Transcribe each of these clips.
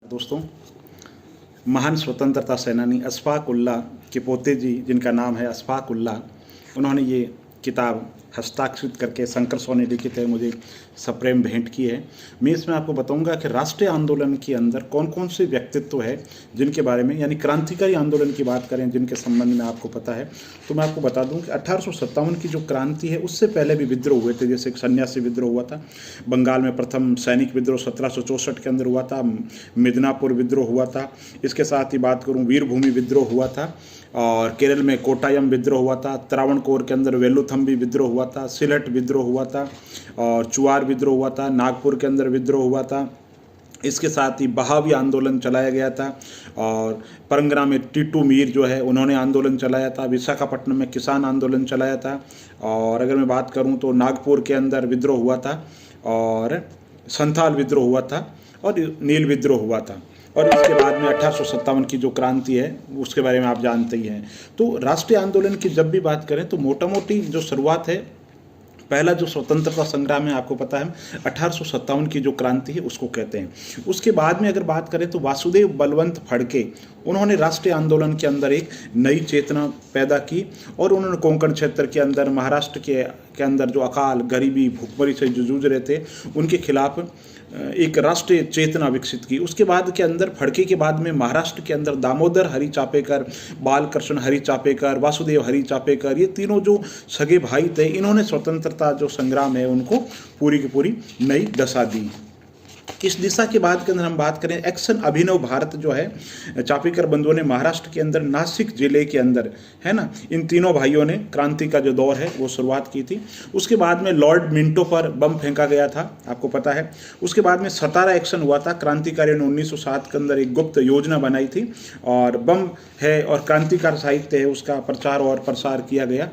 दोस्तों, महान स्वतंत्रता सेनानी अशफाक उल्लाह के पोते जी, जिनका नाम है अशफाक उल्लाह, उन्होंने ये किताब हस्ताक्षरित करके शंकर सौ ने लिखित है, मुझे सप्रेम भेंट की है। मैं इसमें आपको बताऊंगा कि राष्ट्रीय आंदोलन के अंदर कौन कौन से व्यक्तित्व है जिनके बारे में, यानी क्रांतिकारी आंदोलन की बात करें जिनके संबंध में आपको पता है, तो मैं आपको बता दूं कि 1857 की जो क्रांति है उससे पहले भी विद्रोह हुए थे। जैसे सन्यासी विद्रोह हुआ था बंगाल में, प्रथम सैनिक विद्रोह 1764 के अंदर हुआ था, मिदनापुर विद्रोह हुआ था। इसके साथ ही बात करूँ वीरभूमि विद्रोह हुआ था, और केरल में कोटायम विद्रोह हुआ था, त्रावणकोर के अंदर वेलुथम्बी विद्रोह हुआ था, सिलट विद्रोह हुआ था, और चुआर विद्रोह हुआ था, नागपुर के अंदर विद्रोह हुआ था। इसके साथ ही बहावी आंदोलन चलाया गया था, और परंगना में टीटू मीर जो है उन्होंने आंदोलन चलाया था, विशाखापट्टनम में किसान आंदोलन चलाया था, और अगर मैं बात करूं तो नागपुर के अंदर विद्रोह हुआ था, और संथाल विद्रोह हुआ था, और नील विद्रोह हुआ था। और इसके बाद में 1857 की जो क्रांति है उसके बारे में आप जानते ही हैं। तो राष्ट्रीय आंदोलन की जब भी बात करें तो मोटा मोटी जो शुरुआत है, पहला जो स्वतंत्रता संग्राम है आपको पता है 1857 की जो क्रांति है उसको कहते हैं। उसके बाद में अगर बात करें तो वासुदेव बलवंत फड़के, उन्होंने राष्ट्रीय आंदोलन के अंदर एक नई चेतना पैदा की, और उन्होंने कोंकण क्षेत्र के अंदर, महाराष्ट्र के अंदर जो अकाल, गरीबी, भुखमरी से जो जूझ रहे थे उनके खिलाफ एक राष्ट्रीय चेतना विकसित की। उसके बाद के अंदर, फड़के के बाद में महाराष्ट्र के अंदर दामोदर हरि चापेकर, बालकृष्ण हरि चापेकर, वासुदेव हरि चापेकर, ये तीनों जो सगे भाई थे, इन्होंने स्वतंत्रता जो संग्राम है उनको पूरी की पूरी नई दशा दी। इस दिशा के बाद के अंदर हम बात करें एक्शन अभिनव भारत जो है, चापेकर बंधुओं ने महाराष्ट्र के अंदर नासिक जिले के अंदर, है ना, इन तीनों भाइयों ने क्रांति का जो दौर है वो शुरुआत की थी। उसके बाद में लॉर्ड मिंटो पर बम फेंका गया था, आपको पता है। उसके बाद में सतारा एक्शन हुआ था, क्रांतिकारियों ने 1907 के अंदर एक गुप्त योजना बनाई थी, और बम है और क्रांतिकार साहित्य है उसका प्रचार और प्रसार किया गया।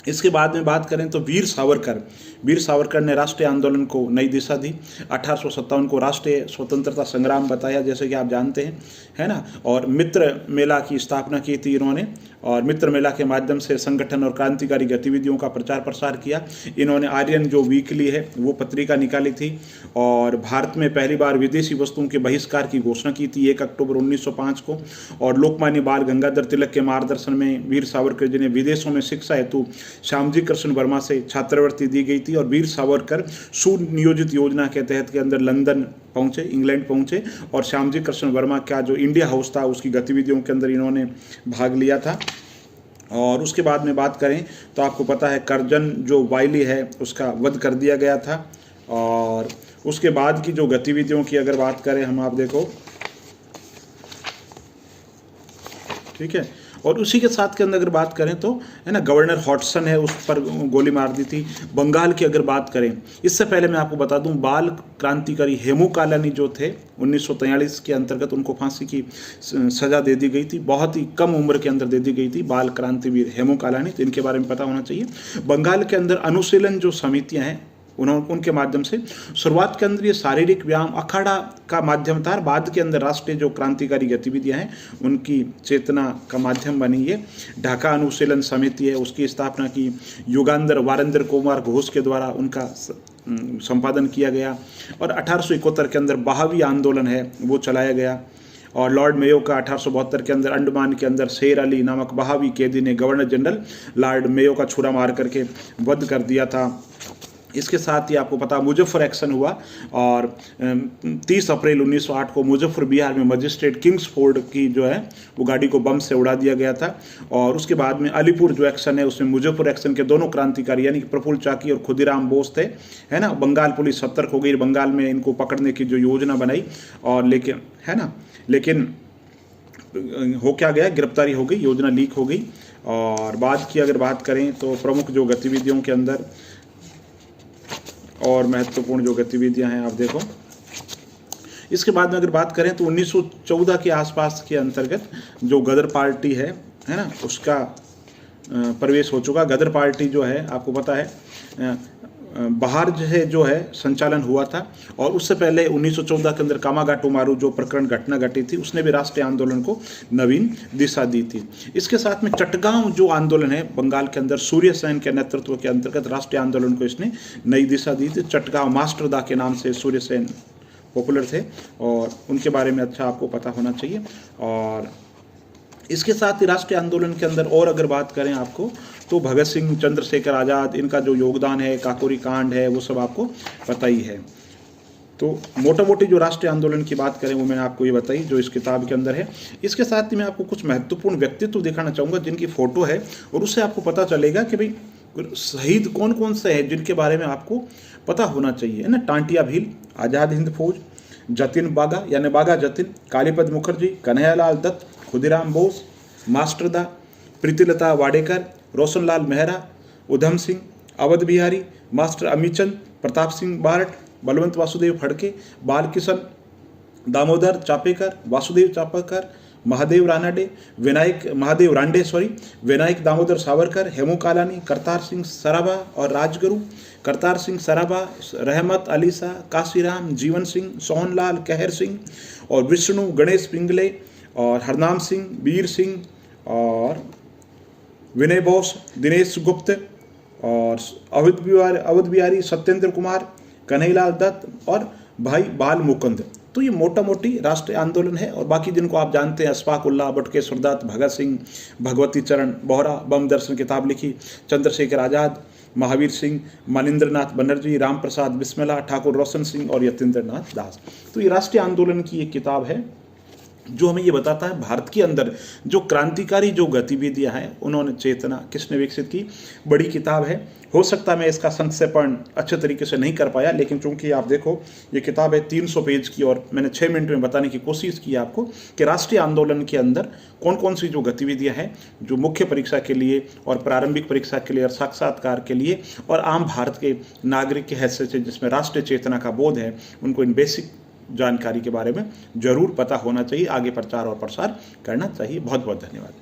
इसके बाद में बात करें तो वीर सावरकर ने राष्ट्रीय आंदोलन को नई दिशा दी। 1857 को राष्ट्रीय स्वतंत्रता संग्राम बताया, जैसे कि आप जानते हैं, है ना। और मित्र मेला की स्थापना की थी इन्होंने, और मित्र मेला के माध्यम से संगठन और क्रांतिकारी गतिविधियों का प्रचार प्रसार किया। इन्होंने आर्यन जो वीकली है वो पत्रिका निकाली थी, और भारत में पहली बार विदेशी वस्तुओं के बहिष्कार की घोषणा की थी 1 अक्टूबर 1905 को। और लोकमान्य बाल गंगाधर तिलक के मार्गदर्शन में वीर सावरकर जी ने विदेशों में शिक्षा हेतु श्यामजी कृष्ण वर्मा से छात्रवृत्ति दी गई थी, और वीर सावरकर सुनियोजित योजना के तहत के अंदर लंदन पहुंचे, इंग्लैंड पहुंचे, और श्यामजी कृष्ण वर्मा का जो इंडिया हाउस था उसकी गतिविधियों के अंदर इन्होंने भाग लिया था। और उसके बाद में बात करें तो आपको पता है करजन जो वाइली है उसका वध कर दिया गया था। और उसके बाद की जो गतिविधियों की अगर बात करें हम, आप देखो, ठीक है। और उसी के साथ के अंदर अगर बात करें तो, है ना, गवर्नर हॉटसन है उस पर गोली मार दी थी। बंगाल की अगर बात करें, इससे पहले मैं आपको बता दूं, बाल क्रांतिकारी हेमू कालानी जो थे 1943 के अंतर्गत उनको फांसी की सजा दे दी गई थी। बहुत ही कम उम्र के अंदर दे दी गई थी बाल क्रांतिवीर हेमू कालानी, तो इनके बारे में पता होना चाहिए। बंगाल के अंदर अनुशीलन जो समितियां हैं उनके माध्यम से शुरुआत के अंदर ये शारीरिक व्यायाम अखाड़ा का माध्यम था, बाद के अंदर राष्ट्रीय जो क्रांतिकारी गतिविधियां हैं उनकी चेतना का माध्यम बनी। ये ढाका अनुशीलन समिति है, उसकी स्थापना की युगांधर वारेंद्र कुमार घोष के द्वारा उनका संपादन किया गया। और 1871 के अंदर बहावी आंदोलन है वो चलाया गया। और लॉर्ड मेयो का 1872 के अंदर अंडमान के अंदर शेर अली नामक बहावी कैदी ने गवर्नर जनरल लॉर्ड मेयो का छुरा मार करके वध कर दिया था। इसके साथ ही आपको पता मुजफ्फर एक्शन हुआ, और 30 अप्रैल 1908 को मुजफ्फर बिहार में मजिस्ट्रेट किंग्सफोर्ड की जो है वो गाड़ी को बम से उड़ा दिया गया था। और उसके बाद में अलीपुर जो एक्शन है उसमें मुजफ्फर एक्शन के दोनों क्रांतिकारी यानी कि प्रफुल्ल चाकी और खुदीराम बोस थे, है ना। बंगाल पुलिस सतर्क हो गई, बंगाल में इनको पकड़ने की जो योजना बनाई, और लेकिन, है ना, लेकिन हो क्या गया, गिरफ्तारी हो गई, योजना लीक हो गई। और बाद की अगर बात करें तो प्रमुख जो गतिविधियों के अंदर और महत्वपूर्ण जो गतिविधियां हैं आप देखो। इसके बाद में अगर बात करें तो 1914 के आसपास के अंतर्गत जो गदर पार्टी है ना, उसका प्रवेश हो चुका। गदर पार्टी जो है आपको पता है बाहर जो है संचालन हुआ था, और उससे पहले 1914 के अंदर कामागाटू मारू जो प्रकरण घटना घटी थी उसने भी राष्ट्रीय आंदोलन को नवीन दिशा दी थी। इसके साथ में चटगांव जो आंदोलन है बंगाल के अंदर सूर्य सेन के नेतृत्व के अंतर्गत राष्ट्रीय आंदोलन को इसने नई दिशा दी थी। चटगांव मास्टरदा के नाम से सूर्य सेन पॉपुलर थे और उनके बारे में अच्छा आपको पता होना चाहिए। और इसके साथ ही राष्ट्रीय आंदोलन के अंदर और अगर बात करें आपको तो भगत सिंह, चंद्रशेखर आज़ाद, इनका जो योगदान है, काकोरी कांड है, वो सब आपको पता ही है। तो मोटा मोटी जो राष्ट्रीय आंदोलन की बात करें वो मैंने आपको ये बताई जो इस किताब के अंदर है। इसके साथ ही मैं आपको कुछ महत्वपूर्ण व्यक्तित्व दिखाना चाहूँगा जिनकी फ़ोटो है, और उससे आपको पता चलेगा कि भाई शहीद कौन कौन से हैं जिनके बारे में आपको पता होना चाहिए, है ना। टांटिया भील, आज़ाद हिंद फौज, जतिन बागा यानी बागा जतिन, कालीपद मुखर्जी, कन्हैयालाल दत्त, खुदीराम बोस, मास्टरदा, प्रीतिलता वाडेकर, रोशनलाल मेहरा, उधम सिंह, अवध बिहारी, मास्टर अमीचंद, प्रताप सिंह बारट, बलवंत वासुदेव फड़के, बालकिशन दामोदर चापेकर, वासुदेव चापेकर, महादेव रानडे, विनायक दामोदर सावरकर, हेमू कालानी, करतार सिंह सराभा और राजगुरु, करतार सिंह सराभा, रहमत अली शाह, काशीराम, जीवन सिंह, सोहनलाल कहर सिंह और विष्णु गणेश पिंगले और हरनाम सिंह, वीर सिंह और विनय बोस, दिनेश गुप्त और अवध बिहारी, सत्येंद्र कुमार, कन्हैयालाल दत्त और भाई बाल मुकुंद। तो ये मोटा मोटी राष्ट्रीय आंदोलन है। और बाकी जिनको आप जानते हैं, अशफाक उल्लाह, बटुकेश्वर दत्त, भगत सिंह, भगवती चरण बोहरा, बम दर्शन किताब लिखी, चंद्रशेखर आज़ाद, महावीर सिंह, मनिंद्रनाथ बनर्जी, राम प्रसाद बिस्मिल्ला, ठाकुर रोशन सिंह और यतीन्द्र नाथ दास। तो ये राष्ट्रीय आंदोलन की एक किताब है जो हमें ये बताता है भारत के अंदर जो क्रांतिकारी जो गतिविधियां हैं उन्होंने चेतना किसने विकसित की। बड़ी किताब है, हो सकता है मैं इसका संक्षेपण अच्छे तरीके से नहीं कर पाया, लेकिन चूंकि आप देखो ये किताब है 300 पेज की और मैंने 6 मिनट में बताने की कोशिश की आपको कि राष्ट्रीय आंदोलन के अंदर कौन कौन सी जो गतिविधियाँ हैं जो मुख्य परीक्षा के लिए और प्रारंभिक परीक्षा के लिए और साक्षात्कार के लिए और आम भारत के नागरिक के हैसियत से जिसमें राष्ट्रीय चेतना का बोध है, उनको इन बेसिक जानकारी के बारे में जरूर पता होना चाहिए, आगे प्रचार और प्रसार करना चाहिए। बहुत बहुत धन्यवाद।